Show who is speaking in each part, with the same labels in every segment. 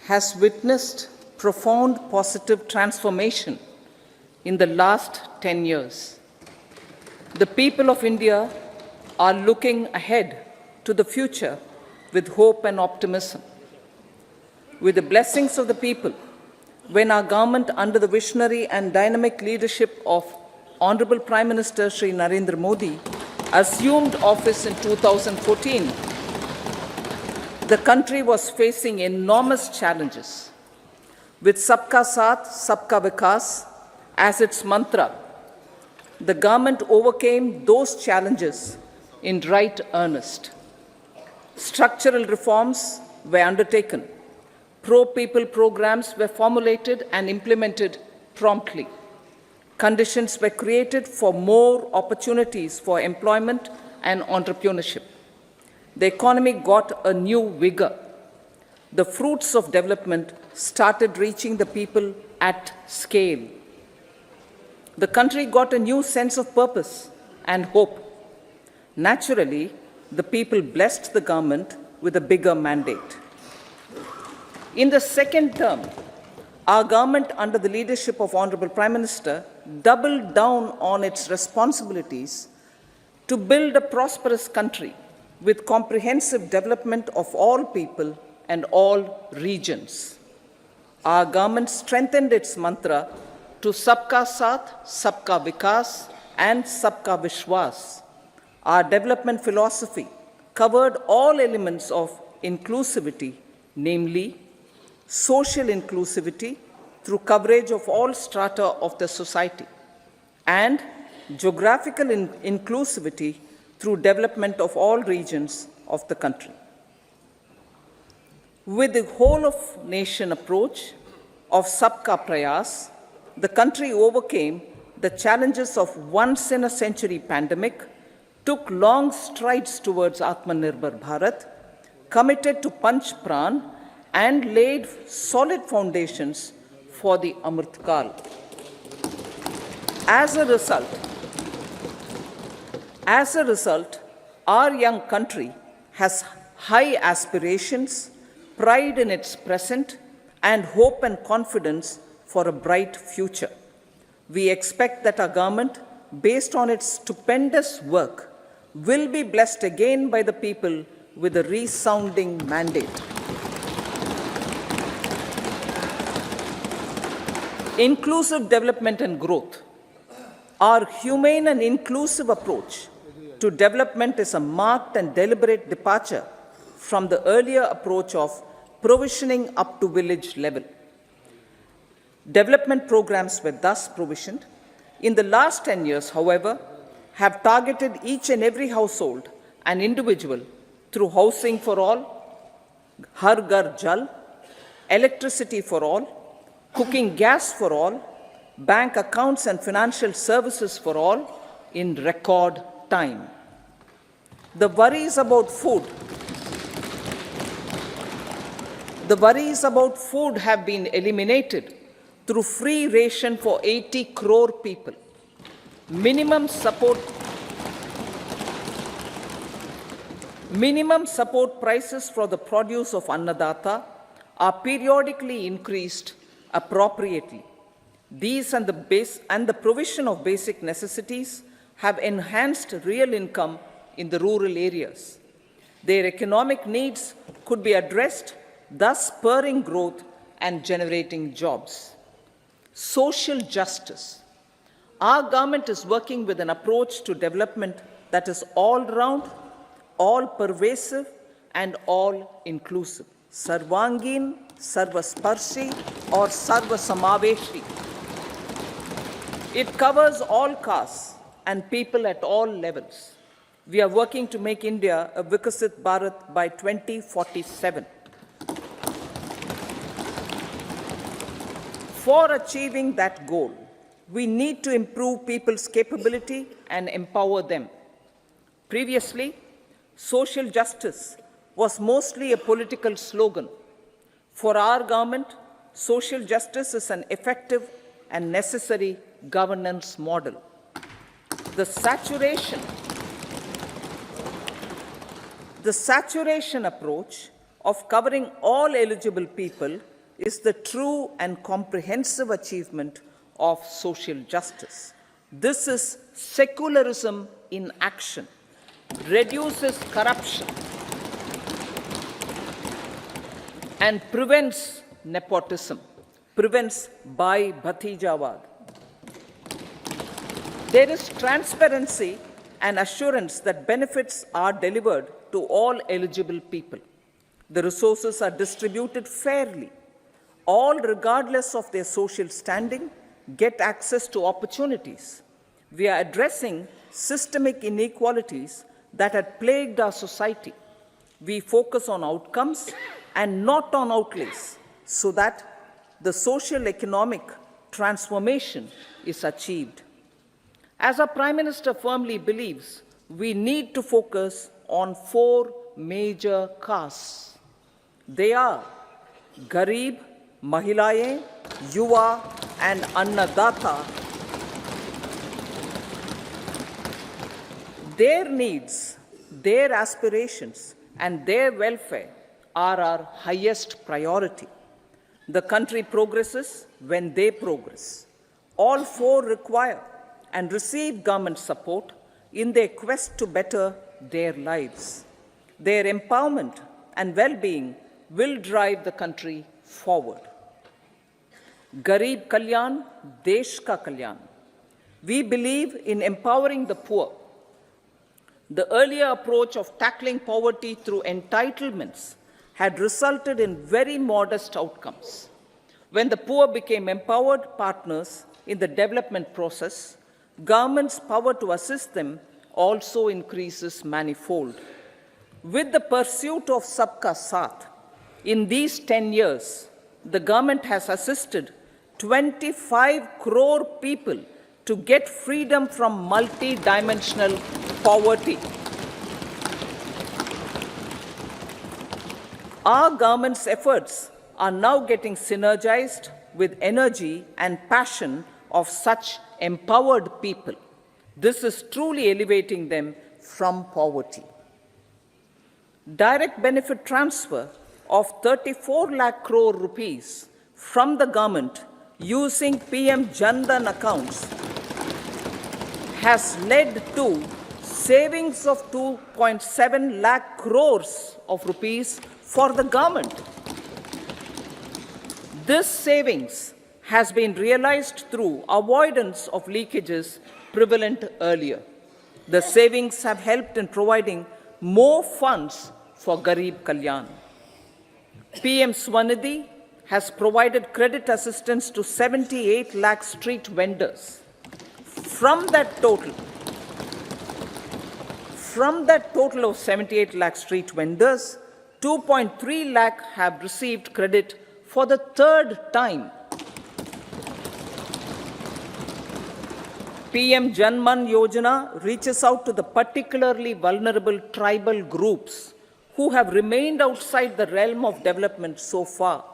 Speaker 1: has witnessed profound positive transformation in the last 10 years. The people of India are looking ahead to the future with hope and optimism. With the blessings of the people, when our government, under the visionary and dynamic leadership of Honorable Prime Minister Shri Narendra Modi, assumed office in 2014, the country was facing enormous challenges. With Sabka Saath, Sabka Vikas as its mantra, the government overcame those challenges in right earnest. Structural reforms were undertaken. Pro-people programs were formulated and implemented promptly. Conditions were created for more opportunities for employment and entrepreneurship. The economy got a new vigor. The fruits of development started reaching the people at scale. The country got a new sense of purpose and hope. Naturally, the people blessed the government with a bigger mandate. In the second term, our government, under the leadership of Honorable Prime Minister, doubled down on its responsibilities to build a prosperous country with comprehensive development of all people and all regions. Our government strengthened its mantra to Sabka Saath, Sabka Vikas, and Sabka Vishwas. Our development philosophy covered all elements of inclusivity, namely social inclusivity through coverage of all strata of the society, and geographical inclusivity through development of all regions of the country. With the whole of nation approach of Sabka Prayas, the country overcame the challenges of once-in-a-century pandemic, took long strides towards Atmanirbhar Bharat, committed to Panch Pran, and laid solid foundations for the Amrit Kal. As a result, our young country has high aspirations, pride in its present, and hope and confidence for a bright future. We expect that our government, based on its stupendous work, will be blessed again by the people with a resounding mandate. Inclusive development and growth. Our humane and inclusive approach to development is a marked and deliberate departure from the earlier approach of provisioning up to village level. Development programs were thus provisioned. In the last 10 years, however, have targeted each and every household and individual through housing for all, Har Ghar Jal, electricity for all, cooking gas for all, bank accounts and financial services for all in record time. The worries about food have been eliminated through free ration for 80 crore people. Minimum support prices for the produce of Annadata are periodically increased appropriately. These and the provision of basic necessities have enhanced real income in the rural areas. Their economic needs could be addressed, thus spurring growth and generating jobs. Social justice. Our government is working with an approach to development that is all-round, all-pervasive, and all-inclusive. Sarvangin, Sarvasparshi, or Sarvasamaveshi. It covers all castes and people at all levels. We are working to make India a Vikasit Bharat by 2047. For achieving that goal, we need to improve people's capability and empower them. Previously, social justice was mostly a political slogan. For our government, social justice is an effective and necessary governance model. The saturation approach of covering all eligible people is the true and comprehensive achievement of social justice. This is secularism in action, reduces corruption, and prevents nepotism, prevents by Bhatijawad. There is transparency and assurance that benefits are delivered to all eligible people. The resources are distributed fairly. All, regardless of their social standing, get access to opportunities. We are addressing systemic inequalities that had plagued our society. We focus on outcomes and not on outlays, so that the social economic transformation is achieved. As our Prime Minister firmly believes, we need to focus on 4 major castes. They are Garib, Mahilaye, Yuva, and Annadata. Their needs, their aspirations, and their welfare are our highest priority. The country progresses when they progress. All 4 require and receive government support in their quest to better their lives. Their empowerment and well-being will drive the country forward. Garib Kalyan, Desh Ka Kalyan. We believe in empowering the poor. The earlier approach of tackling poverty through entitlements had resulted in very modest outcomes. When the poor became empowered partners in the development process, government's power to assist them also increases manifold. With the pursuit of Sabka Saath, in these 10 years, the government has assisted 25 crore people to get freedom from multi-dimensional poverty. Our government's efforts are now getting synergized with energy and passion of such empowered people. This is truly elevating them from poverty. Direct benefit transfer of 34 lakh crore rupees from the government using PM Jan Dhan accounts has led to savings of 2.7 lakh crores of rupees for the government. This savings has been realized through avoidance of leakages prevalent earlier. The savings have helped in providing more funds for Garib Kalyan. PM Swanidhi has provided credit assistance to 78 lakh street vendors. From that total of 78 lakh street vendors, 2.3 lakh have received credit for the 3rd time. PM Janman Yojana reaches out to the particularly vulnerable tribal groups who have remained outside the realm of development so far.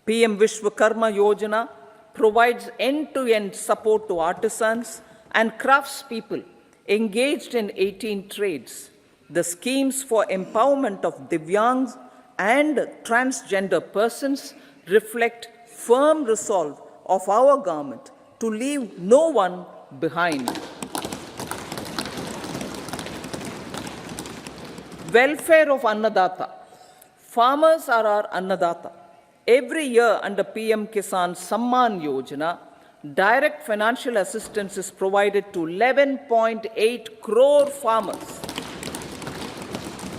Speaker 1: PM Vishwakarma Yojana provides end-to-end support to artisans and craftspeople engaged in 18 trades. The schemes for empowerment of Divyangs and transgender persons reflect firm resolve of our government to leave no one behind. Welfare of Annadata. Farmers are our Annadata. Every year under PM Kisan Samman Yojana, direct financial assistance is provided to 11.8 crore farmers,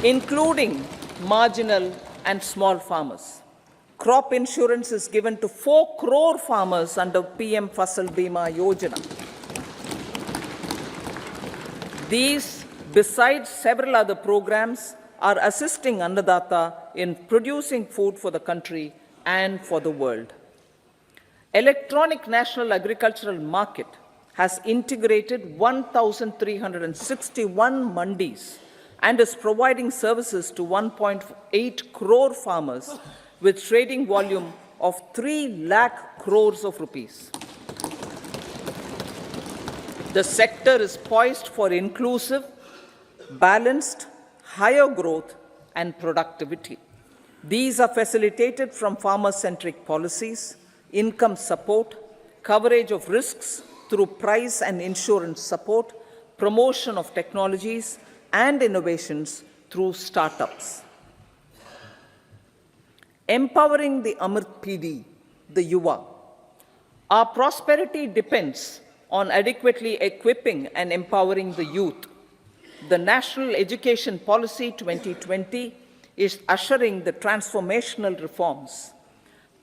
Speaker 1: including marginal and small farmers. Crop insurance is given to 4 crore farmers under PM Fasal Bima Yojana. These, besides several other programs, are assisting Annadata in producing food for the country and for the world. Electronic National Agricultural Market has integrated 1,361 mandis and is providing services to 1.8 crore farmers with trading volume of 3 lakh crores of rupees. The sector is poised for inclusive, balanced, higher growth and productivity. These are facilitated from farmer-centric policies, income support, coverage of risks through price and insurance support, promotion of technologies and innovations through startups. Empowering the Amrit PD, the Yuva. Our prosperity depends on adequately equipping and empowering the youth. The National Education Policy 2020 is ushering the transformational reforms.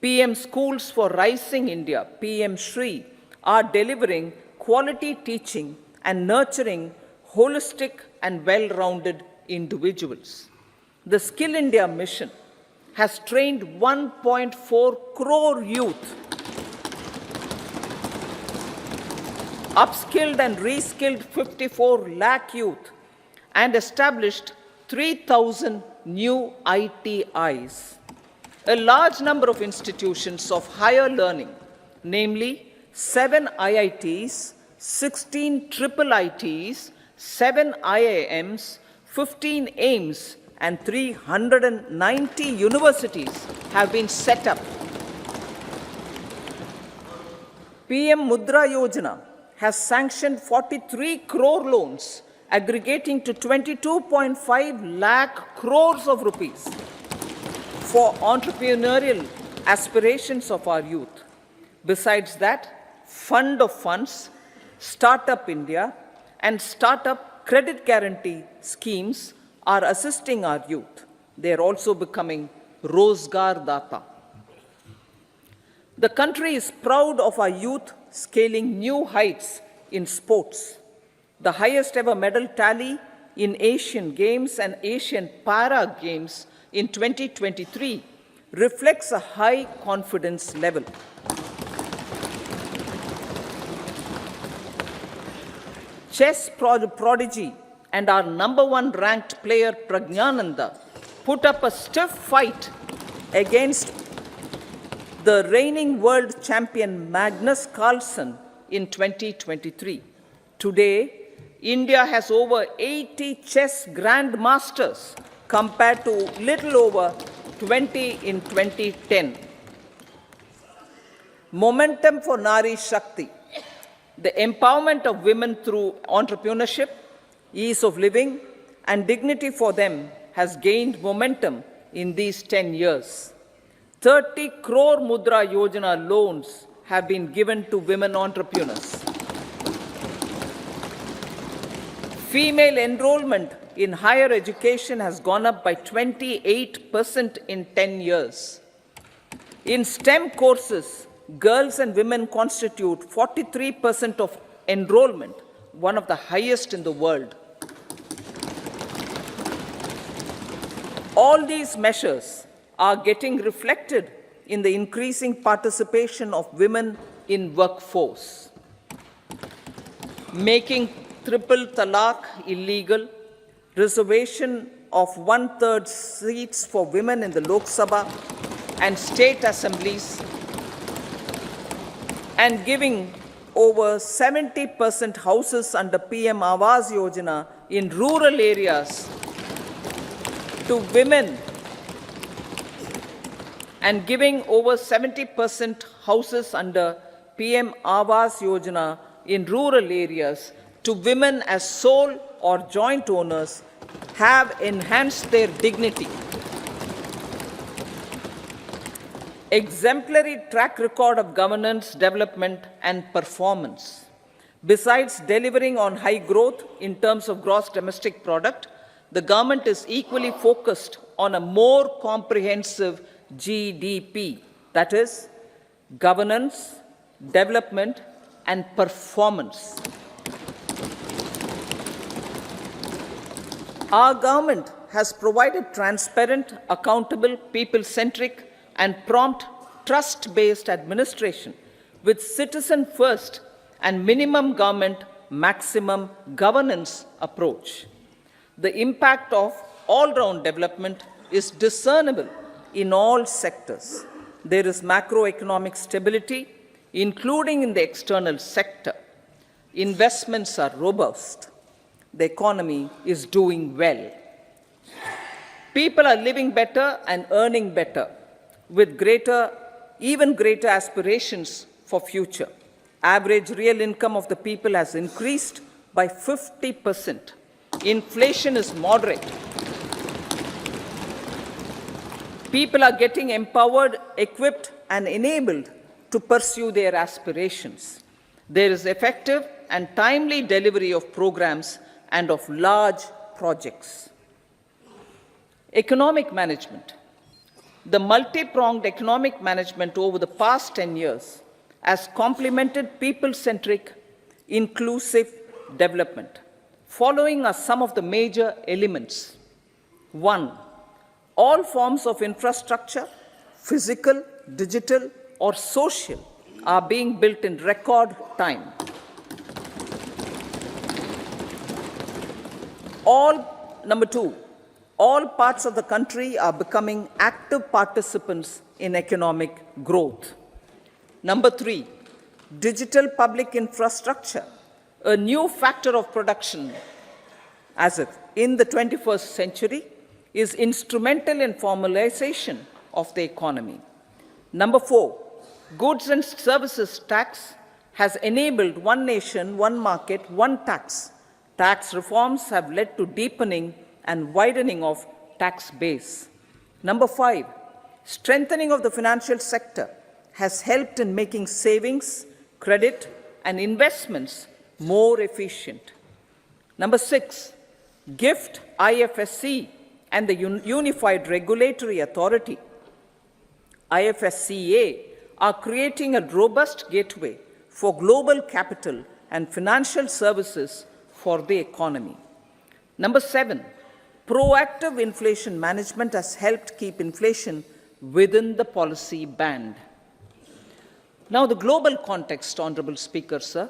Speaker 1: PM Schools for Rising India, PM Shri, are delivering quality teaching and nurturing holistic and well-rounded individuals. The Skill India mission has trained 1.4 crore youth, upskilled and reskilled 54 lakh youth, and established 3,000 new ITIs. A large number of institutions of higher learning, namely 7 IITs, 16 triple ITs, 7 IIMs, 15 AIMS, and 390 universities have been set up. PM Mudra Yojana has sanctioned 43 crore loans aggregating to 22.5 lakh crores of rupees for entrepreneurial aspirations of our youth. Besides that, Fund of Funds, Startup India, and Startup Credit Guarantee schemes are assisting our youth. They are also becoming Rozgar Data. The country is proud of our youth scaling new heights in sports. The highest ever medal tally in Asian Games and Asian Para Games in 2023 reflects a high confidence level. Chess prodigy and our #1 ranked player Pragnananda put up a stiff fight against the reigning world champion Magnus Carlsen in 2023. Today, India has over 80 chess grandmasters compared to little over 20 in 2010. Momentum for Nari Shakti. The empowerment of women through entrepreneurship, ease of living, and dignity for them has gained momentum in these 10 years. 30 crore Mudra Yojana loans have been given to women entrepreneurs. Female enrollment in higher education has gone up by 28% in 10 years. In STEM courses, girls and women constitute 43% of enrollment, one of the highest in the world. All these measures are getting reflected in the increasing participation of women in workforce. Making triple talaq illegal, reservation of 1/3 seats for women in the Lok Sabha and state assemblies, and giving over 70% houses under PM Awas Yojana in rural areas to women, and giving over 70% houses under PM Awas Yojana in rural areas to women as sole or joint owners have enhanced their dignity. Exemplary track record of governance, development, and performance. Besides delivering on high growth in terms of gross domestic product, the government is equally focused on a more comprehensive GDP, that is, governance, development, and performance. Our government has provided transparent, accountable, people-centric, and prompt, trust-based administration with citizen-first and minimum government, maximum governance approach. The impact of all-round development is discernible in all sectors. There is macroeconomic stability, including in the external sector. Investments are robust. The economy is doing well. People are living better and earning better with even greater aspirations for future. Average real income of the people has increased by 50%. Inflation is moderate. People are getting empowered, equipped, and enabled to pursue their aspirations. There is effective and timely delivery of programs and of large projects. Economic management. The multi-pronged economic management over the past 10 years has complemented people-centric, inclusive development. Following are some of the major elements. 1. All forms of infrastructure, physical, digital, or social, are being built in record time. Number 2, all parts of the country are becoming active participants in economic growth. Number 3, digital public infrastructure, a new factor of production as if in the 21st century, is instrumental in formalization of the economy. Number 4, goods and services tax has enabled one nation, one market, one tax. Tax reforms have led to deepening and widening of tax base. Number 5, strengthening of the financial sector has helped in making savings, credit, and investments more efficient. Number 6, GIFT, IFSC, and the Unified Regulatory Authority, IFSCA, are creating a robust gateway for global capital and financial services for the economy. Number 7, proactive inflation management has helped keep inflation within the policy band. Now, the global context, Honorable Speaker, sir.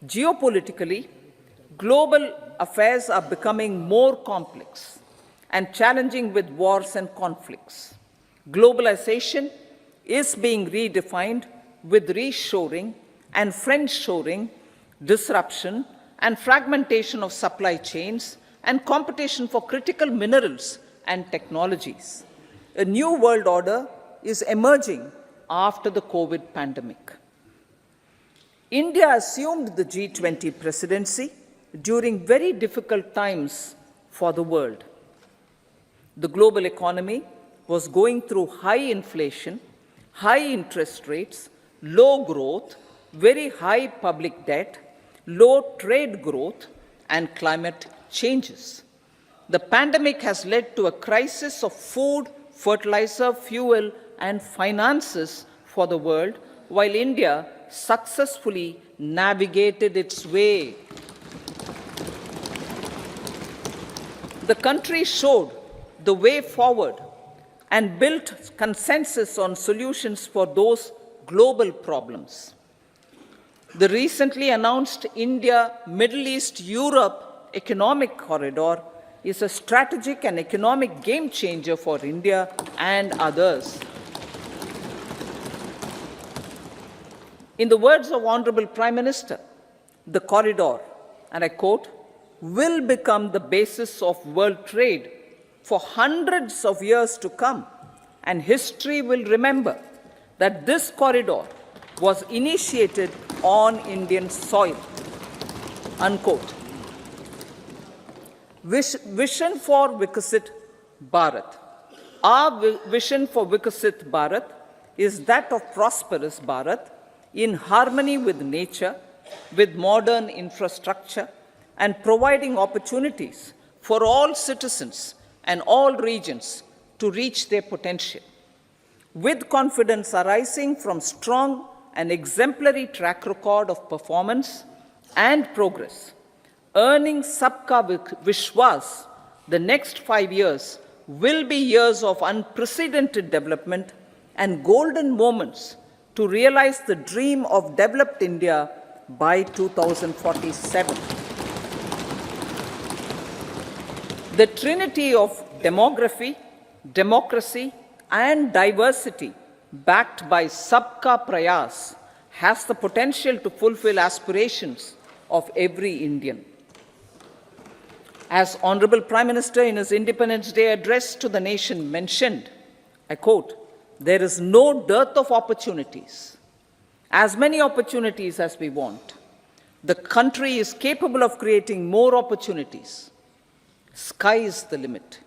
Speaker 1: Geopolitically, global affairs are becoming more complex and challenging with wars and conflicts. Globalization is being redefined with reshoring and friendshoring, disruption and fragmentation of supply chains, and competition for critical minerals and technologies. A new world order is emerging after the COVID pandemic. India assumed the G20 presidency during very difficult times for the world. The global economy was going through high inflation, high interest rates, low growth, very high public debt, low trade growth, and climate changes. The pandemic has led to a crisis of food, fertilizer, fuel, and finances for the world, while India successfully navigated its way. The country showed the way forward and built consensus on solutions for those global problems. The recently announced India-Middle East-Europe economic corridor is a strategic and economic game changer for India and others. In the words of Honorable Prime Minister, the corridor, and I quote, will become the basis of world trade for hundreds of years to come, and history will remember that this corridor was initiated on Indian soil, unquote. Vision for Vikasit Bharat. Our vision for Vikasit Bharat is that of prosperous Bharat in harmony with nature, with modern infrastructure, and providing opportunities for all citizens and all regions to reach their potential. With confidence arising from strong and exemplary track record of performance and progress, earning Sabka Vishwas, the next 5 years will be years of unprecedented development and golden moments to realize the dream of developed India by 2047. The trinity of demography, democracy, and diversity backed by Sabka Prayas has the potential to fulfill aspirations of every Indian. As Honorable Prime Minister in his Independence Day address to the nation mentioned, I quote, "There is no dearth of opportunities, as many opportunities as we want. The country is capable of creating more opportunities. Sky is the limit,"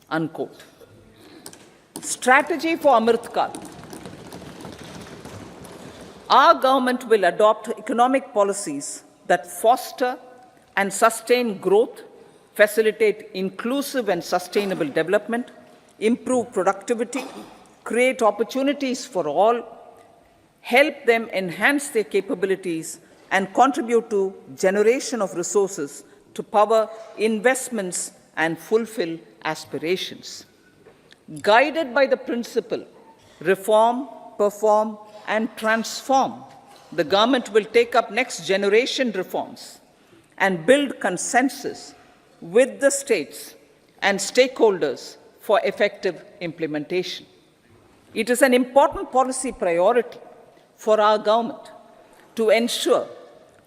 Speaker 1: unquote. Strategy for Amrit Kal. Our government will adopt economic policies that foster and sustain growth, facilitate inclusive and sustainable development, improve productivity, create opportunities for all, help them enhance their capabilities, and contribute to generation of resources to power investments and fulfill aspirations. Guided by the principle, reform, perform, and transform, the government will take up next generation reforms and build consensus with the states and stakeholders for effective implementation. It is an important policy priority for our government to ensure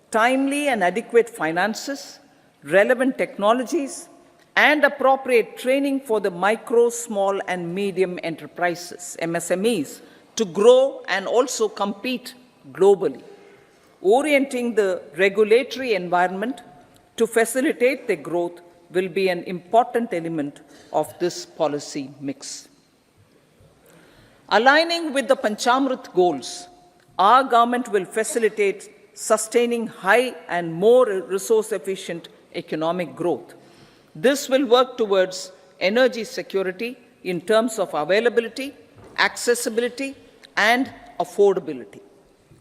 Speaker 1: timely and adequate finances, relevant technologies, and appropriate training for the micro, small, and medium enterprises, MSMEs, to grow and also compete globally. Orienting the regulatory environment to facilitate their growth will be an important element of this policy mix. Aligning with the Panchamrit goals, our government will facilitate sustaining high and more resource-efficient economic growth. This will work towards energy security in terms of availability, accessibility, and affordability.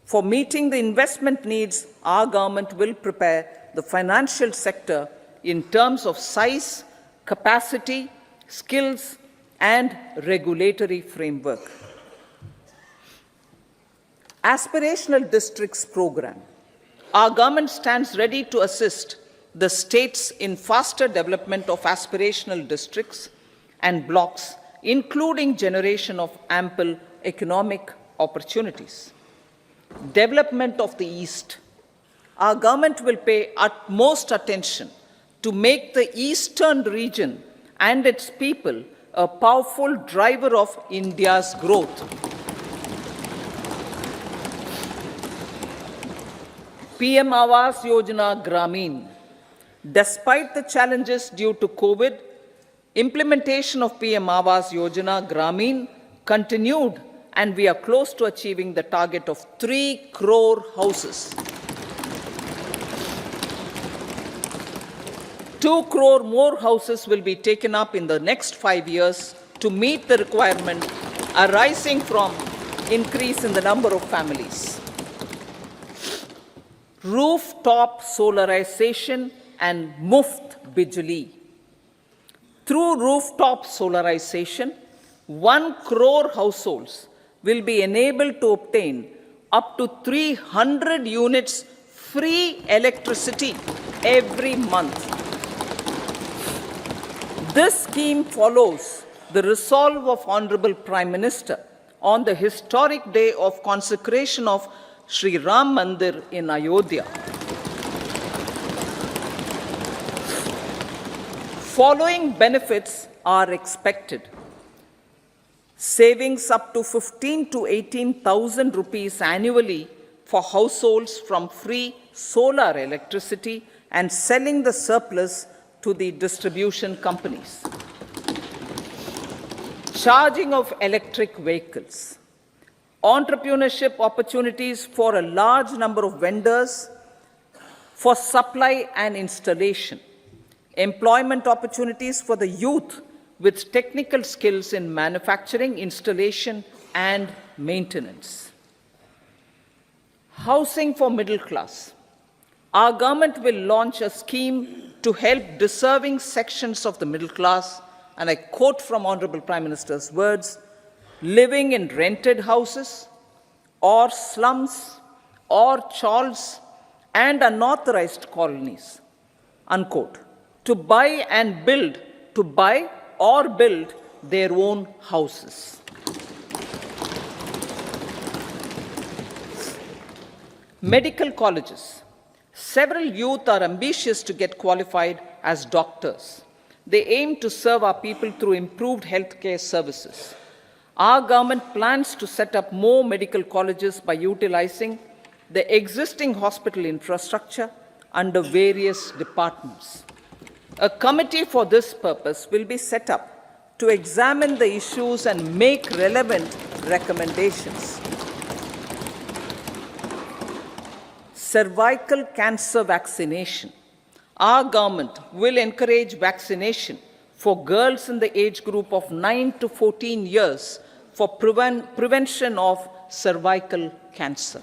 Speaker 1: For meeting the investment needs, our government will prepare the financial sector in terms of size, capacity, skills, and regulatory framework. Aspirational Districts Program. Our government stands ready to assist the states in faster development of aspirational districts and blocks, including generation of ample economic opportunities. Development of the East. Our government will pay utmost attention to make the eastern region and its people a powerful driver of India's growth. PM Awas Yojana Gramin. Despite the challenges due to COVID, implementation of PM Awas Yojana Gramin continued, and we are close to achieving the target of 3 crore houses. 2 crore more houses will be taken up in the next 5 years to meet the requirement arising from increase in the number of families. Rooftop solarization and Muft Bijli. Through rooftop solarization, 1 crore households will be enabled to obtain up to 300 units free electricity every month. This scheme follows the resolve of Honorable Prime Minister on the historic day of consecration of Sri Ram Mandir in Ayodhya. Following benefits are expected. Savings up to 15 to 18,000 rupees annually for households from free solar electricity and selling the surplus to the distribution companies. Charging of electric vehicles. Entrepreneurship opportunities for a large number of vendors for supply and installation. Employment opportunities for the youth with technical skills in manufacturing, installation, and maintenance. Housing for middle class. Our government will launch a scheme to help deserving sections of the middle class, and I quote from Honorable Prime Minister's words, living in rented houses or slums or chawls and unauthorized colonies, unquote, to buy or build their own houses. Medical colleges. Several youth are ambitious to get qualified as doctors. They aim to serve our people through improved healthcare services. Our government plans to set up more medical colleges by utilizing the existing hospital infrastructure under various departments. A committee for this purpose will be set up to examine the issues and make relevant recommendations. Cervical cancer vaccination. Our government will encourage vaccination for girls in the age group of 9 to 14 years for prevention of cervical cancer.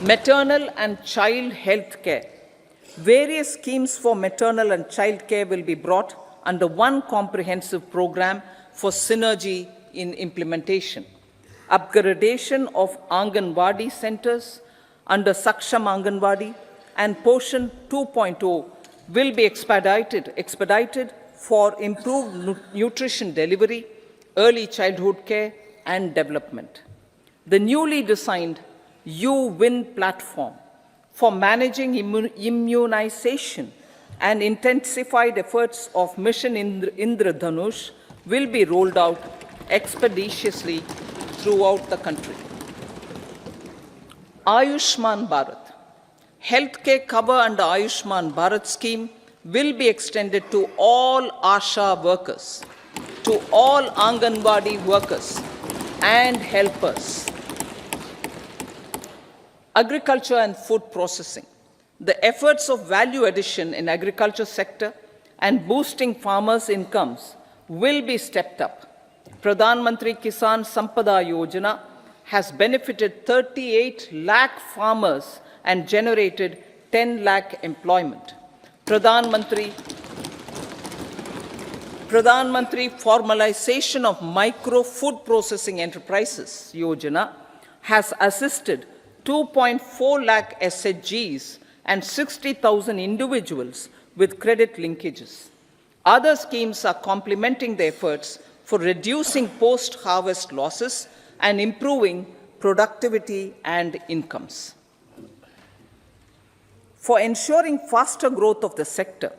Speaker 1: Maternal and child health care. Various schemes for maternal and child care will be brought under one comprehensive program for synergy in implementation. Upgradation of Anganwadi centers under Saksham Anganwadi and Poshan 2.0 will be expedited for improved nutrition delivery, early childhood care and development. The newly designed U-Win platform for managing immunization and intensified efforts of Mission Indradhanush will be rolled out expeditiously throughout the country. Ayushman Bharat. Healthcare cover under Ayushman Bharat scheme will be extended to all ASHA workers, to all Anganwadi workers and helpers. Agriculture and food processing. The efforts of value addition in agriculture sector and boosting farmers' incomes will be stepped up. Pradhan Mantri Kisan Sampada Yojana has benefited 38 lakh farmers and generated 10 lakh employment. Pradhan Mantri Formalization of Micro Food Processing Enterprises Yojana has assisted 2.4 lakh SHGs and 60,000 individuals with credit linkages. Other schemes are complementing the efforts for reducing post-harvest losses and improving productivity and incomes. For ensuring faster growth of the sector,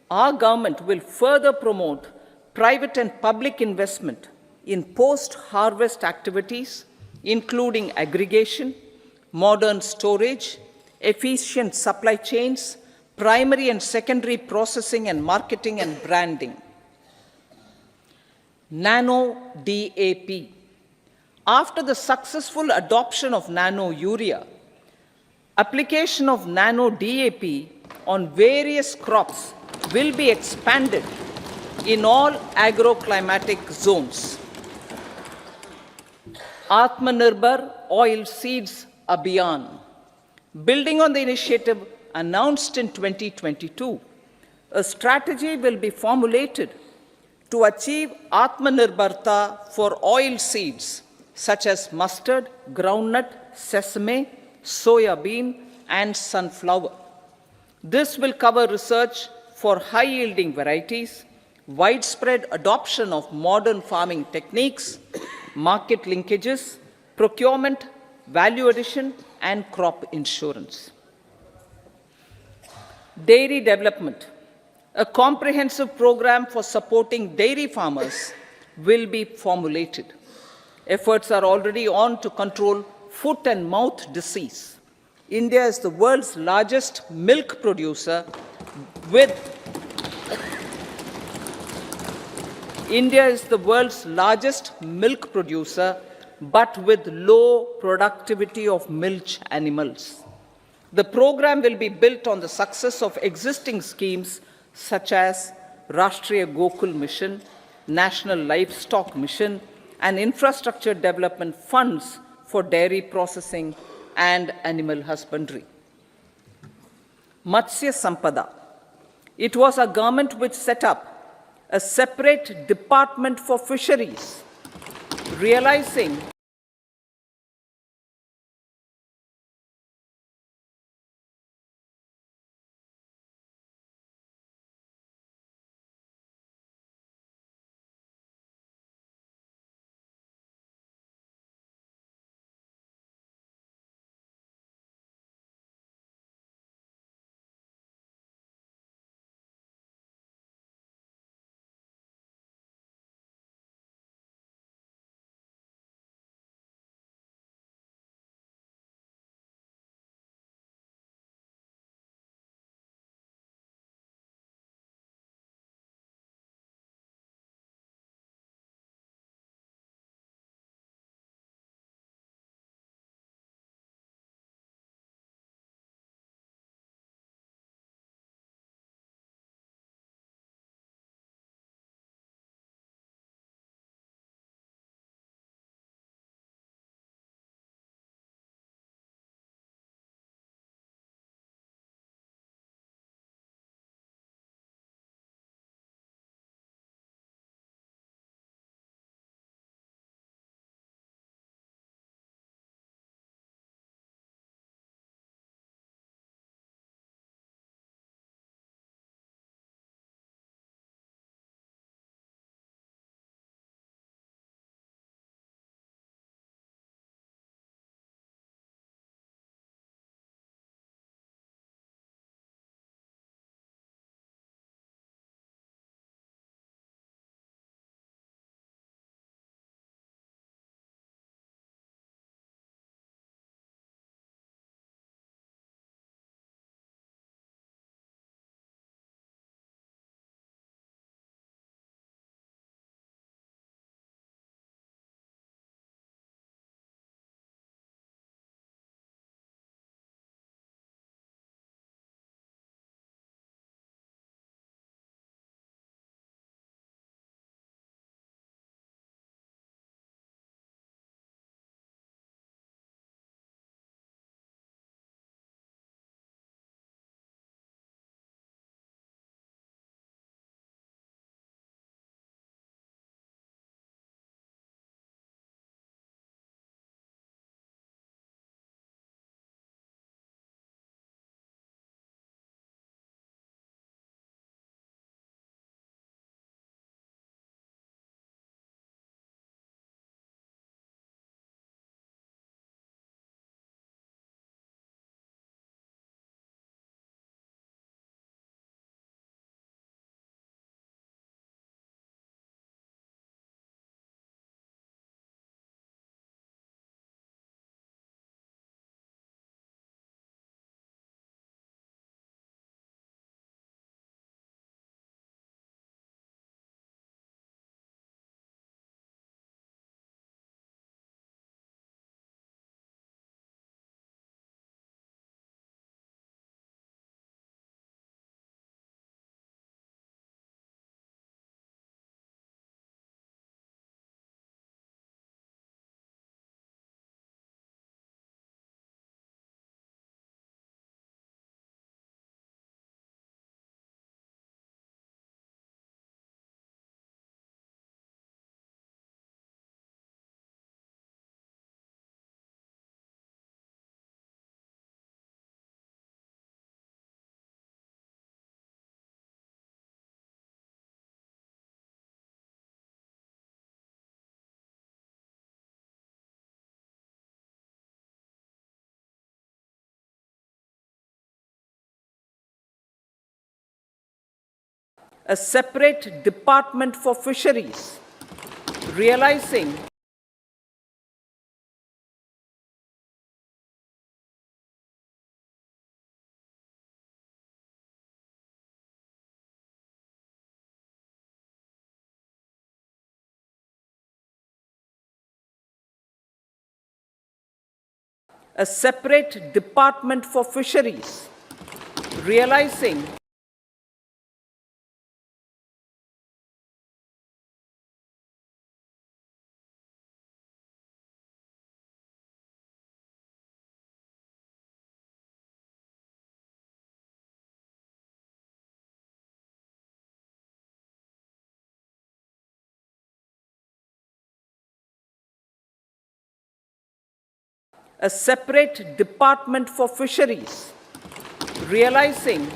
Speaker 1: our government will further promote private and public investment in post-harvest activities, including aggregation, modern storage, efficient supply chains, primary and secondary processing and marketing and branding. Nano DAP. After the successful adoption of nano urea, application of nano DAP on various crops will be expanded in all agroclimatic zones. Atmanirbhar Oil Seeds Abhiyan. Building on the initiative announced in 2022, a strategy will be formulated to achieve Atmanirbharta for oil seeds such as mustard, groundnut, sesame, soya bean, and sunflower. This will cover research for high-yielding varieties, widespread adoption of modern farming techniques, market linkages, procurement, value addition, and crop insurance. Dairy development. A comprehensive program for supporting dairy farmers will be formulated. Efforts are already on to control foot and mouth disease. India is the world's largest milk producer with but with low productivity of milch animals. The program will be built on the success of existing schemes such as Rashtriya Gokul Mission, National Livestock Mission, and infrastructure development funds for dairy processing and animal husbandry. Matsya Sampada. It was a government which set up a separate department for fisheries, realizing a separate department for fisheries, realizing a separate department for fisheries, realizing a separate department for fisheries, realizing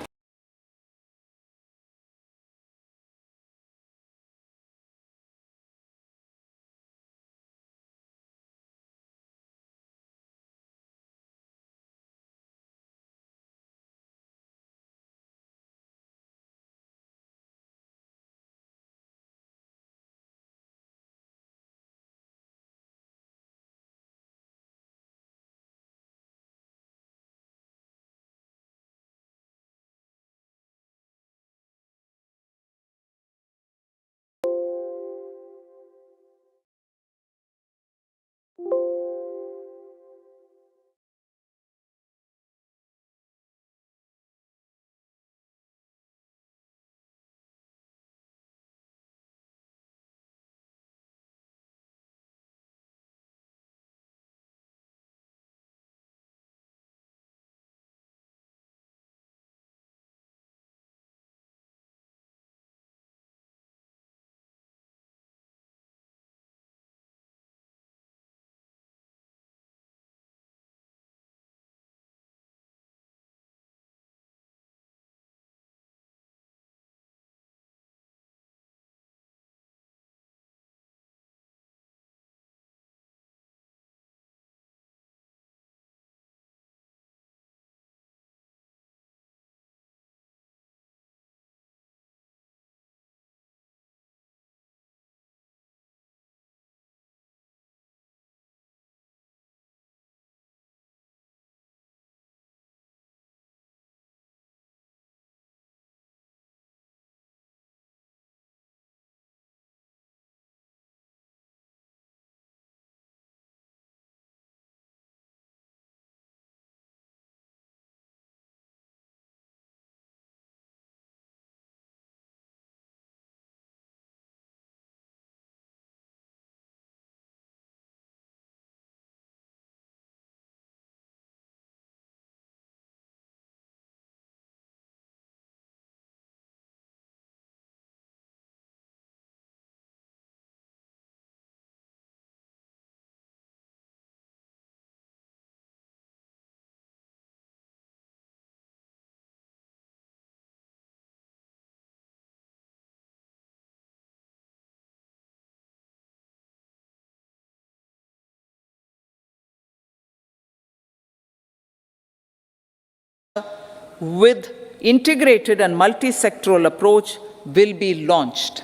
Speaker 1: with integrated and multi-sectoral approach will be launched.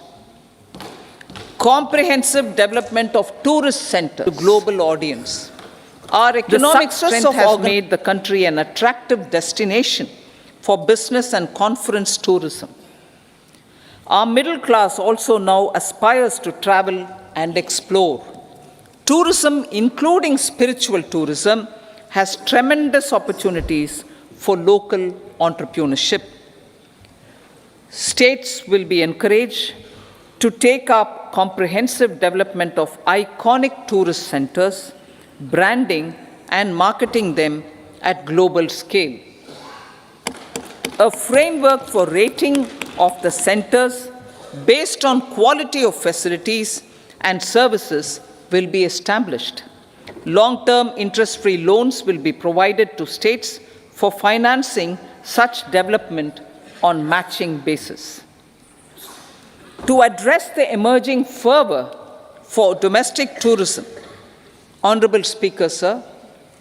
Speaker 1: Comprehensive development of tourist centers to global audience. Our economic strength has made the country an attractive destination for business and conference tourism. Our middle class also now aspires to travel and explore. Tourism, including spiritual tourism, has tremendous opportunities for local entrepreneurship. States will be encouraged to take up comprehensive development of iconic tourist centers, branding and marketing them at global scale. A framework for rating of the centers based on quality of facilities and services will be established. Long-term interest-free loans will be provided to states for financing such development on matching basis. To address the emerging fervor for domestic tourism, Honorable Speaker, sir,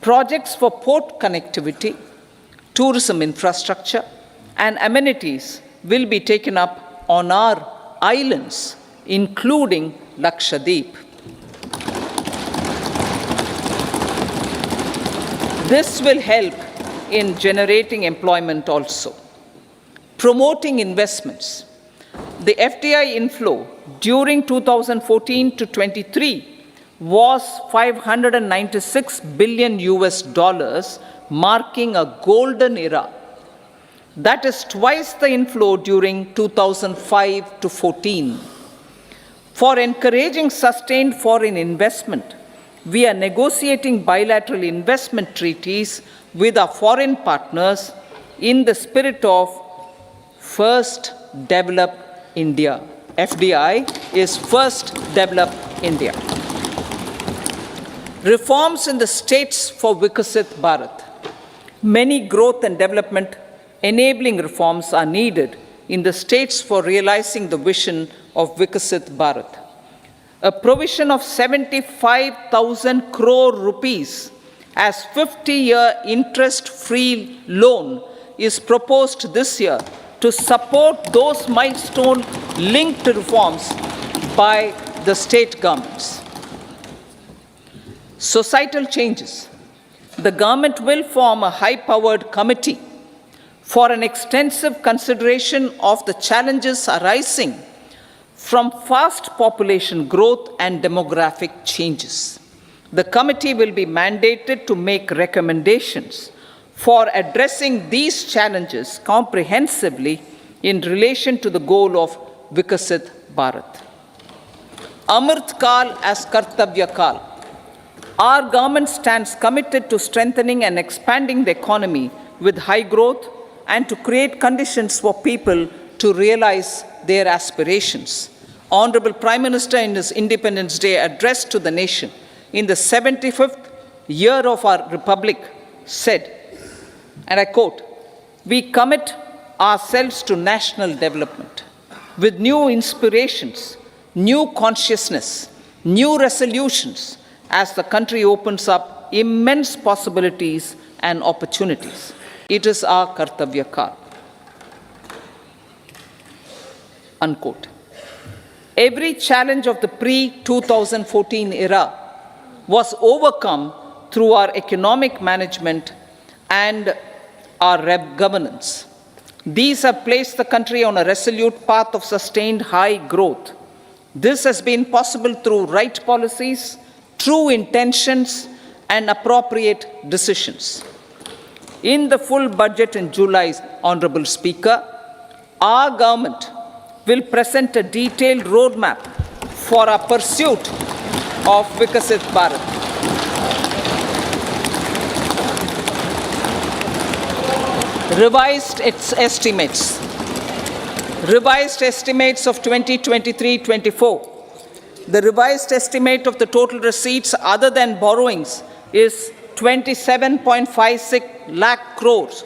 Speaker 1: projects for port connectivity, tourism infrastructure, and amenities will be taken up on our islands, including Lakshadweep. This will help in generating employment also. Promoting investments. The FDI inflow during 2014 to 23 was $596 billion US dollars, marking a golden era. That is twice the inflow during 2005 to 14. For encouraging sustained foreign investment, we are negotiating bilateral investment treaties with our foreign partners in the spirit of First Develop India. FDI is First Develop India. Reforms in the states for Vikasit Bharat. Many growth and development enabling reforms are needed in the states for realizing the vision of Vikasit Bharat. A provision of 75,000 crore rupees as 50-year interest-free loan is proposed this year to support those milestone-linked reforms by the state governments. Societal changes. The government will form a high-powered committee for an extensive consideration of the challenges arising from fast population growth and demographic changes. The committee will be mandated to make recommendations for addressing these challenges comprehensively in relation to the goal of Vikasit Bharat. Amrit Kal as Kartavya Kal. Our government stands committed to strengthening and expanding the economy with high growth and to create conditions for people to realize their aspirations. Honorable Prime Minister, in his Independence Day address to the nation in the 75th year of our Republic, said, and I quote, "We commit ourselves to national development with new inspirations, new consciousness, new resolutions as the country opens up immense possibilities and opportunities. It is our Kartavya Kal." Unquote. Every challenge of the pre-2014 era was overcome through our economic management and our governance. These have placed the country on a resolute path of sustained high growth. This has been possible through right policies, true intentions, and appropriate decisions. In the full budget in July, Honorable Speaker, our government will present a detailed roadmap for our pursuit of Vikasit Bharat. Revised estimates. Revised estimates of 2023-24. The revised estimate of the total receipts other than borrowings is 27.56 lakh crores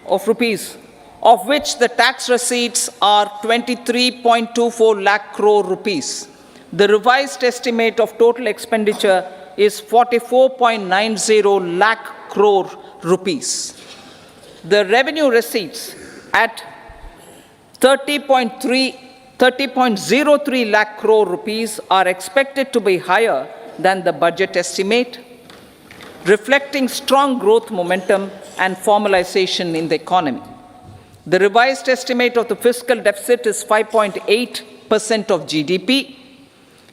Speaker 1: of rupees, of which the tax receipts are 23.24 lakh crore rupees. The revised estimate of total expenditure is 44.90 lakh crore rupees. The revenue receipts at 30.03 lakh crore rupees are expected to be higher than the budget estimate, reflecting strong growth momentum and formalization in the economy. The revised estimate of the fiscal deficit is 5.8% of GDP,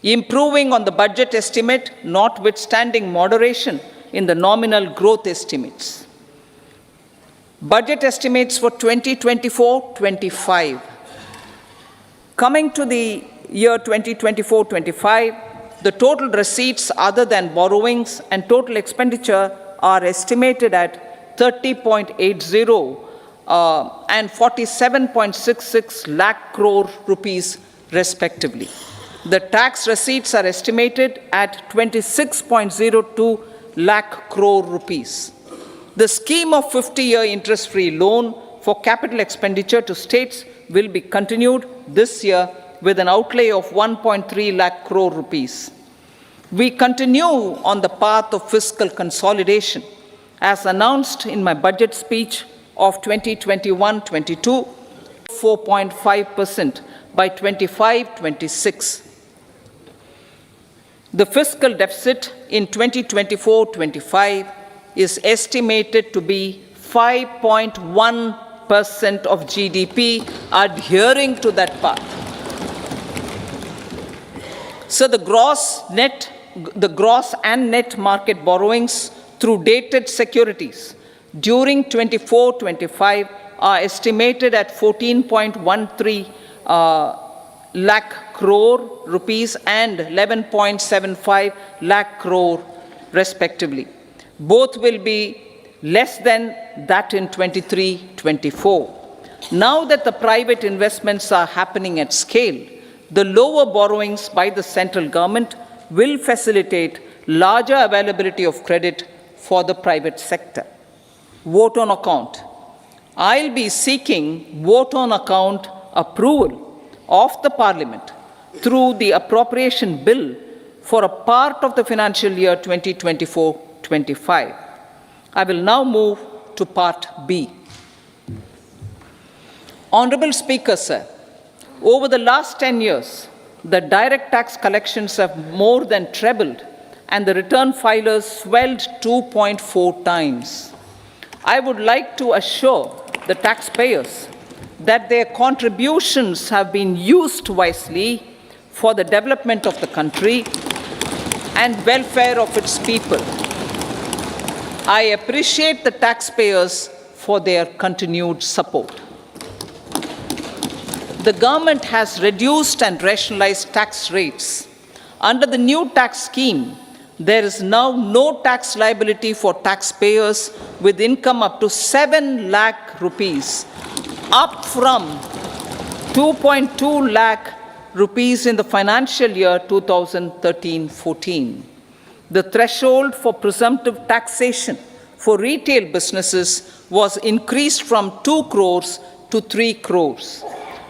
Speaker 1: improving on the budget estimate, notwithstanding moderation in the nominal growth estimates. Budget estimates for 2024-25. Coming to the year 2024-25, the total receipts other than borrowings and total expenditure are estimated at 30.80 and 47.66 lakh crore rupees respectively. The tax receipts are estimated at 26.02 lakh crore rupees. The scheme of 50-year interest-free loan for capital expenditure to states will be continued this year with an outlay of 1.3 lakh crore rupees. We continue on the path of fiscal consolidation, as announced in my budget speech of 2021-22. 4.5% by 25-26. The fiscal deficit in 2024-25 is estimated to be 5.1% of GDP, adhering to that path. So the gross and net market borrowings through dated securities during 24-25 are estimated at 14.13 lakh crore rupees and 11.75 lakh crore respectively. Both will be less than that in 23-24. Now that the private investments are happening at scale, the lower borrowings by the central government will facilitate larger availability of credit for the private sector. Vote on account. I'll be seeking vote on account approval of the Parliament through the appropriation bill for a part of the financial year 2024-25. I will now move to Part B. Honourable Speaker, sir, over the last 10 years, the direct tax collections have more than trebled and the return filers swelled 2.4 times. I would like to assure the taxpayers that their contributions have been used wisely for the development of the country and welfare of its people. I appreciate the taxpayers for their continued support. The government has reduced and rationalized tax rates. Under the new tax scheme, there is now no tax liability for taxpayers with income up to 7 lakh rupees, up from 2.2 lakh rupees in the financial year 2013-14. The threshold for presumptive taxation for retail businesses was increased from 2 crores to 3 crores.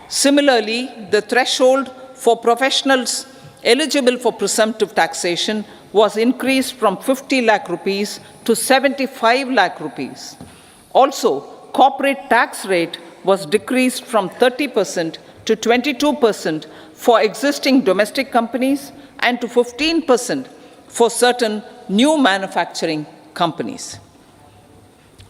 Speaker 1: Similarly, the threshold for professionals eligible for presumptive taxation was increased from 50 lakh rupees to 75 lakh rupees. Also, corporate tax rate was decreased from 30% to 22% for existing domestic companies and to 15% for certain new manufacturing companies.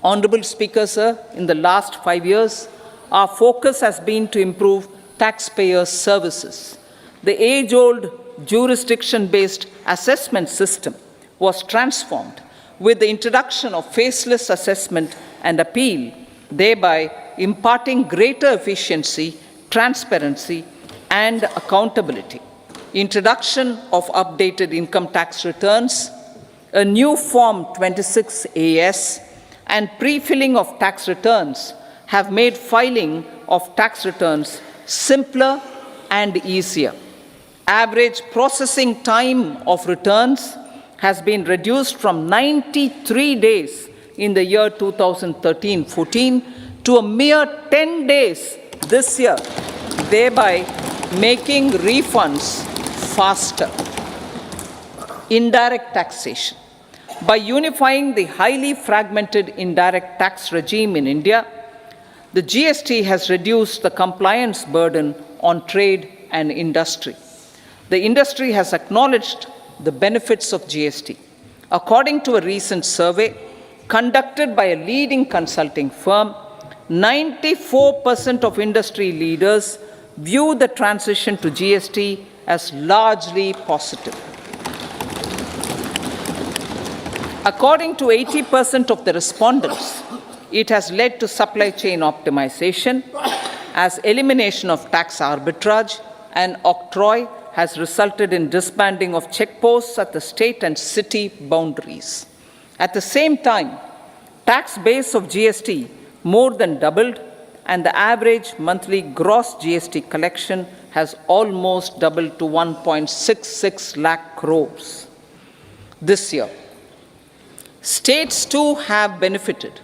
Speaker 1: Honourable Speaker, sir, in the last 5 years, our focus has been to improve taxpayer services. The age-old jurisdiction-based assessment system was transformed with the introduction of faceless assessment and appeal, thereby imparting greater efficiency, transparency, and accountability. Introduction of updated income tax returns, a new Form 26AS, and pre-filling of tax returns have made filing of tax returns simpler and easier. Average processing time of returns has been reduced from 93 days in the year 2013-14 to a mere 10 days this year, thereby making refunds faster. Indirect taxation. By unifying the highly fragmented indirect tax regime in India, the GST has reduced the compliance burden on trade and industry. The industry has acknowledged the benefits of GST. According to a recent survey conducted by a leading consulting firm, 94% of industry leaders view the transition to GST as largely positive. According to 80% of the respondents, it has led to supply chain optimization, as elimination of tax arbitrage and octroi has resulted in disbanding of checkposts at the state and city boundaries. At the same time, tax base of GST more than doubled, and the average monthly gross GST collection has almost doubled to 1.66 lakh crores this year. States too have benefited.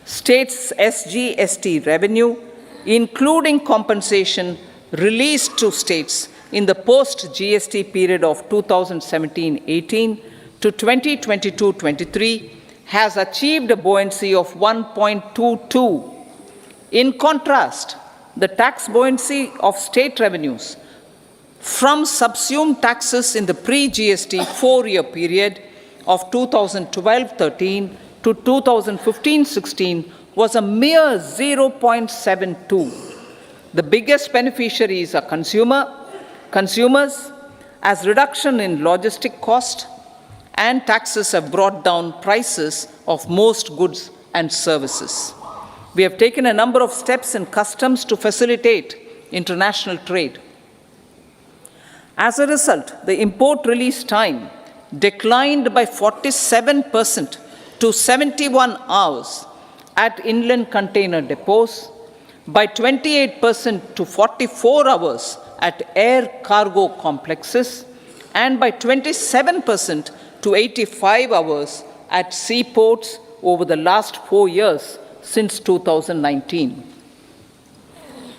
Speaker 1: States' SGST revenue, including compensation released to states in the post-GST period of 2017-18 to 2022-23, has achieved a buoyancy of 1.22. In contrast, the tax buoyancy of state revenues from subsumed taxes in the pre-GST 4-year period of 2012-13 to 2015-16 was a mere 0.72. The biggest beneficiaries are consumers, as reduction in logistic cost and taxes have brought down prices of most goods and services. We have taken a number of steps in customs to facilitate international trade. As a result, the import release time declined by 47% to 71 hours at inland container depots, by 28% to 44 hours at air cargo complexes, and by 27% to 85 hours at seaports over the last 4 years since 2019,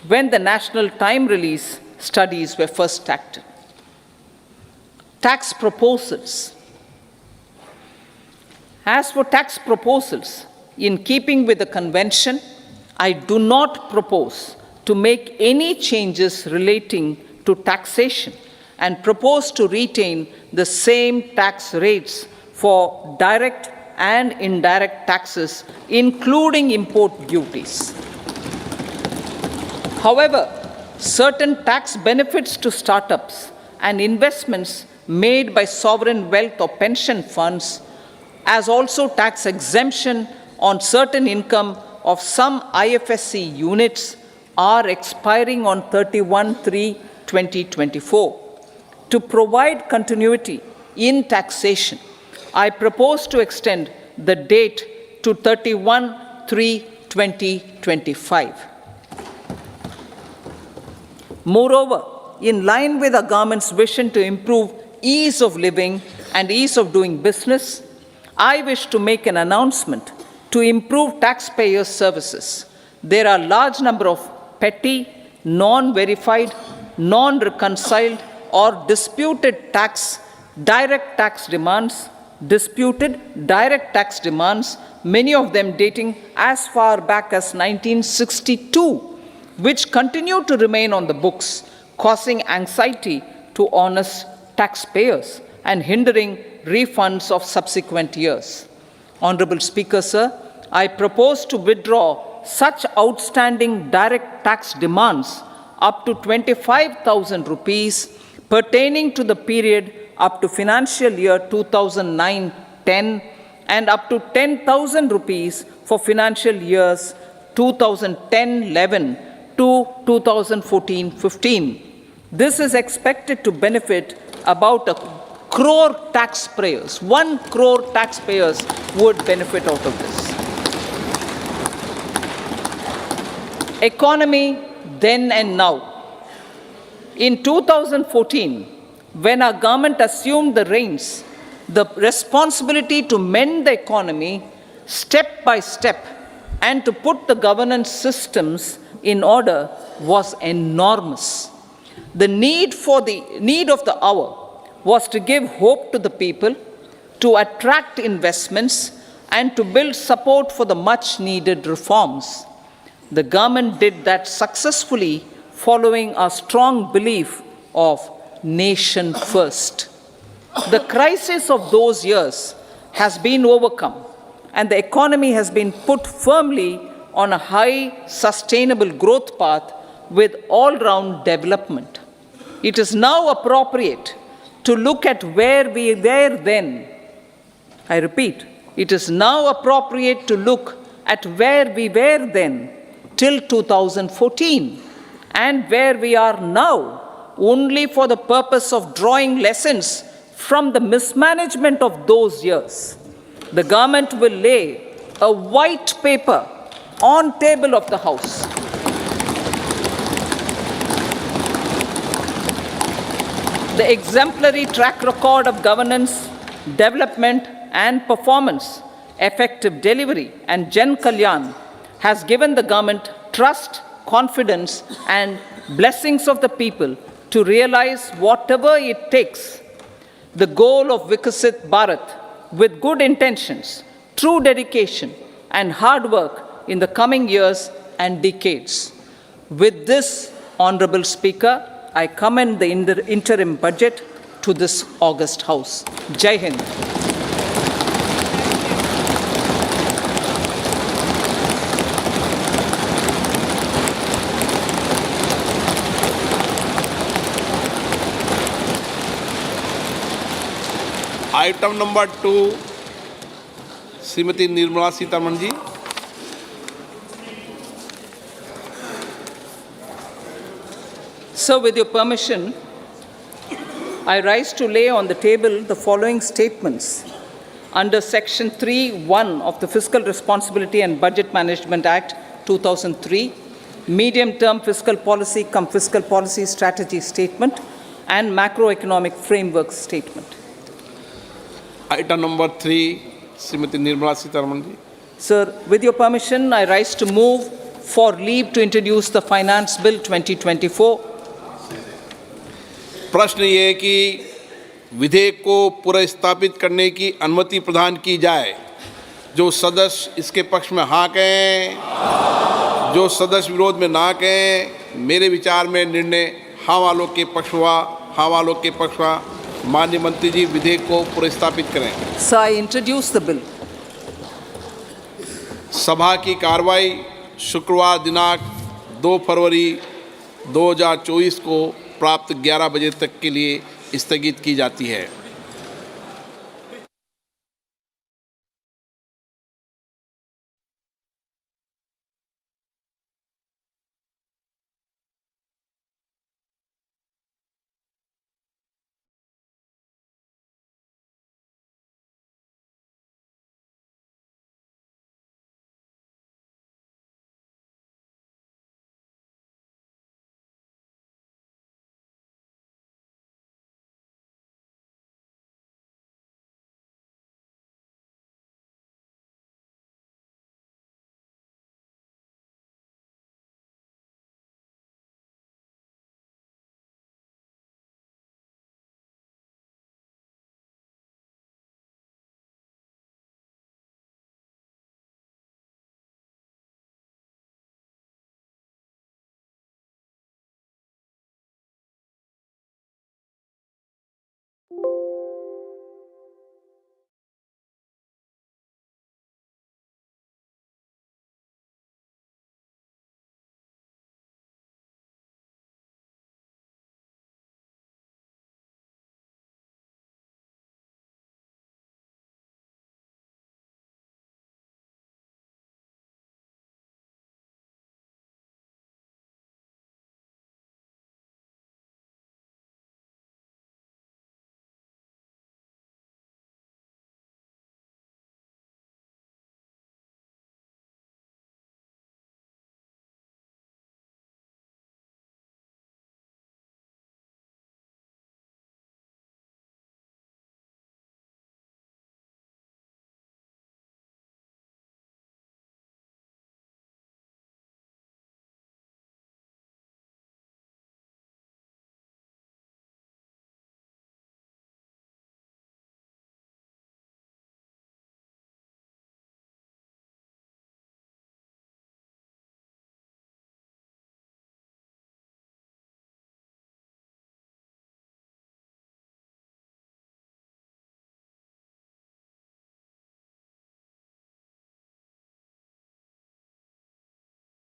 Speaker 1: when the national time release studies were first started. Tax proposals. As for tax proposals, in keeping with the convention, I do not propose to make any changes relating to taxation and propose to retain the same tax rates for direct and indirect taxes, including import duties. However, certain tax benefits to startups and investments made by sovereign wealth or pension funds, as also tax exemption on certain income of some IFSC units, are expiring on 31/3/2024. To provide continuity in taxation, I propose to extend the date to 31/3/2025. Moreover, in line with our government's vision to improve ease of living and ease of doing business, I wish to make an announcement to improve taxpayer services. There are a large number of petty, non-verified, non-reconciled, or disputed direct tax demands, many of them dating as far back as 1962, which continue to remain on the books, causing anxiety to honest taxpayers and hindering refunds of subsequent years. Honorable Speaker, sir, I propose to withdraw such outstanding direct tax demands up to 25,000 rupees pertaining to the period up to financial year 2009-10 and up to 10,000 rupees for financial years 2010-11 to 2014-15. This is expected to benefit about 1 crore taxpayers. 1 crore taxpayers would benefit out of this. Economy then and now. In 2014, when our government assumed the reins, the responsibility to mend the economy step by step and to put the governance systems in order was enormous. The need of the hour was to give hope to the people, to attract investments, and to build support for the much needed reforms. The government did that successfully, following our strong belief of nation first. The crisis of those years has been overcome, and the economy has been put firmly on a high, sustainable growth path with all-round development. It is now appropriate to look at where we were then. I repeat, it is now appropriate to look at where we were then till 2014 and where we are now, only for the purpose of drawing lessons from the mismanagement of those years. The government will lay a white paper on table of the House. The exemplary track record of governance, development and performance, effective delivery and Jan Kalyan has given the government trust, confidence and blessings of the people to realize whatever it takes, the goal of Vikasit Bharat, with good intentions, true dedication and hard work in the coming years and decades. With this, Honorable Speaker, I commend the interim budget to this august House. Jai Hind.
Speaker 2: Item number 2 Shrimati Nirmala Sitharaman ji.
Speaker 1: Sir, with your permission, I rise to lay on the table the following statements under Section 3(1) of the Fiscal Responsibility and Budget Management Act 2003, Medium-Term Fiscal Policy cum Fiscal Policy Strategy Statement and Macroeconomic Framework Statement.
Speaker 2: Item number 3 Shrimati Nirmala Sitharaman ji.
Speaker 1: Sir, with your permission, I rise to move for leave to introduce the Finance Bill 2024.
Speaker 2: प्रश्न ये है कि विधेयक को पुनर्स्थापित करने की अनुमति प्रदान की जाए। जो सदस्य इसके पक्ष में हाँ कहें, जो सदस्य विरोध में ना कहें। मेरे विचार में निर्णय हाँ वालों के पक्ष हुआ, हाँ वालों के पक्ष हुआ। माननीय मंत्री जी विधेयक को पुनर्स्थापित करें।
Speaker 1: Sir, I introduce the bill.
Speaker 2: सभा की कार्रवाई शुक्रवार दिनांक 2 फरवरी 2024 को प्राप्त 11 बजे तक के लिए स्थगित की जाती है।